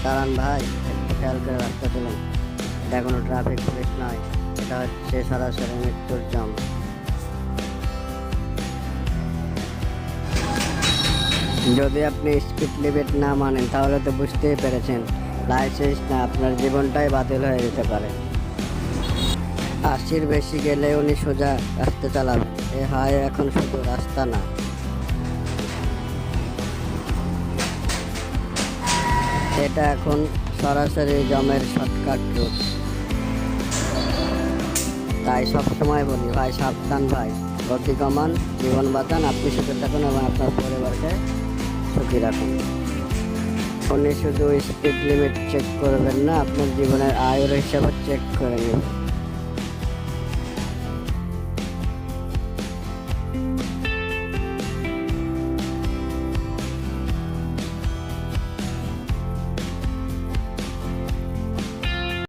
দাঁড়ান ভাই, একটু খেয়াল করে রাস্তা চলুন। এটা কোনো ট্রাফিক পুলিশ নয়, এটা হচ্ছে সরাসরি মৃত্যুর জাম। যদি আপনি স্পিড লিমিট না মানেন তাহলে তো বুঝতেই পেরেছেন, লাইসেন্স না আপনার জীবনটাই বাতিল হয়ে যেতে পারে। 80-র বেশি গেলে উনি সোজা রাস্তা চালাবেন। এ হয় এখন শুধু রাস্তা না, এটা এখন সরাসরি জমের শর্টকাট রুট। তাই সবসময় বলি ভাই, সাবধান ভাই, গতি কমান, জীবন বাঁচান, আপনি সুখে থাকুন এবং আপনার পরিবারকে সুখী রাখুন। উনি শুধু স্পিড লিমিট চেক করবেন না, আপনার জীবনের আয়ের হিসাবে চেক করে নেবেন।